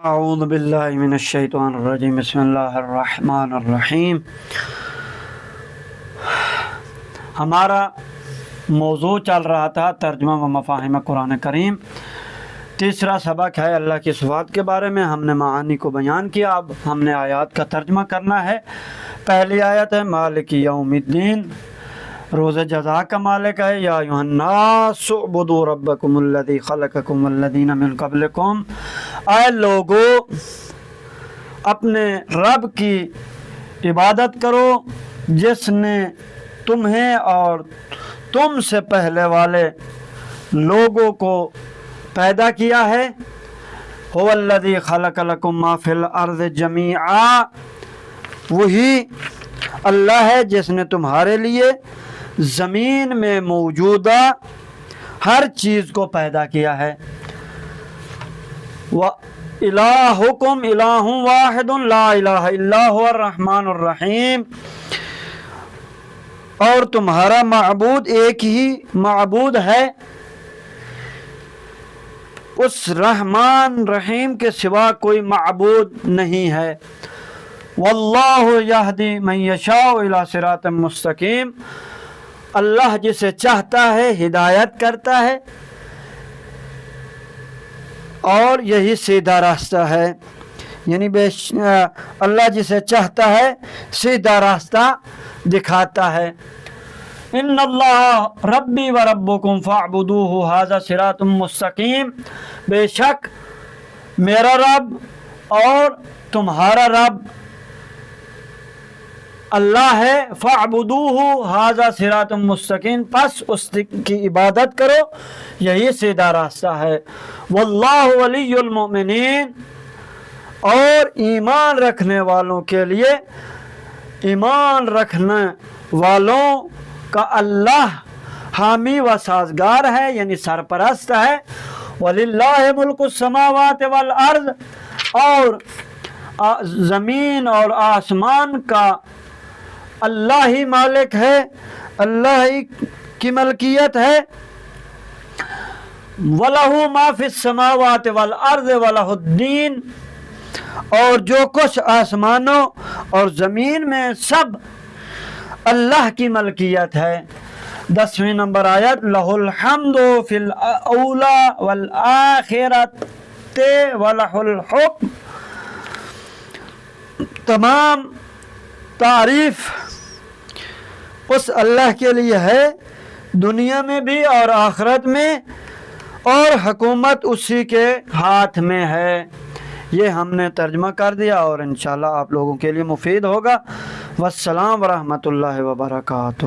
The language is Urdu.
اعوذ باللہ من الشیطان الرجیم بسم اللہ الرحمن الرحیم۔ ہمارا موضوع چل رہا تھا ترجمہ و مفاہیم قرآن کریم۔ تیسرا سبق ہے اللہ کی صفات کے بارے میں، ہم نے معانی کو بیان کیا، اب ہم نے آیات کا ترجمہ کرنا ہے۔ پہلی آیت ہے مالک یوم الدین، روز جزا کا مالک ہے۔ یا ایھا الناس اعبدوا ربکم الذی خلقکم والذین من قبلکم، اے لوگو اپنے رب کی عبادت کرو جس نے تمہیں اور تم سے پہلے والے لوگوں کو پیدا کیا ہے۔ هو الذی خلق لکم ما فی الارض جمیعا، وہی اللہ ہے جس نے تمہارے لیے زمین میں موجودہ ہر چیز کو پیدا کیا ہے۔ وَإِلَٰهُكُمْ إِلَٰهٌ وَاحِدٌ لَا إِلَٰهَ إِلَّا هُوَ الرَّحْمَٰنُ الرَّحِيمُ، اور تمہارا معبود ایک ہی معبود ہے، اس رحمان رحیم کے سوا کوئی معبود نہیں ہے۔ وَاللَّهُ يَهْدِي مَن يَشَاءُ إِلَىٰ صِرَاطٍ مُّسْتَقِيمٍ، اللہ جسے چاہتا ہے ہدایت کرتا ہے اور یہی سیدھا راستہ ہے، یعنی اللہ جسے چاہتا ہے سیدھا راستہ دکھاتا ہے۔ ان اللہ ربی و ربکم فاعبدوہ ھذا صراط مستقیم، بے شک میرا رب اور تمہارا رب اللہ ہے۔ فاعبدوہ ھذا صراط مستقیم، پس اس کی عبادت کرو، یہی سیدھا راستہ ہے۔ واللہ ولی المؤمنین، اور ایمان رکھنے والوں کے لیے، ایمان رکھنے والوں کا اللہ حامی و سازگار ہے، یعنی سرپرست ہے۔ وَلِلَّهِ مُلْكُ السَّمَاوَاتِ وَالْأَرْضِ، اور زمین اور آسمان کا اللہ ہی مالک ہے، اللہ ہی کی ملکیت ہے۔ وَلَهُ مَا فِي السَّمَاوَاتِ وَالْأَرْضِ وَلَهُ الدِّينُ، اور جو کچھ آسمانوں اور زمین میں سب اللہ کی ملکیت ہے۔ 10ویں نمبر آیت، لَهُ الْحَمْدُ فِي الْأُولَى وَالْآخِرَةِ وَلَهُ الْحُكْمُ، تمام تعریف اس اللہ کے لیے ہے، دنیا میں بھی اور آخرت میں، اور حکومت اسی کے ہاتھ میں ہے۔ یہ ہم نے ترجمہ کر دیا اور انشاءاللہ آپ لوگوں کے لیے مفید ہوگا۔ والسلام ورحمۃ اللہ وبرکاتہ۔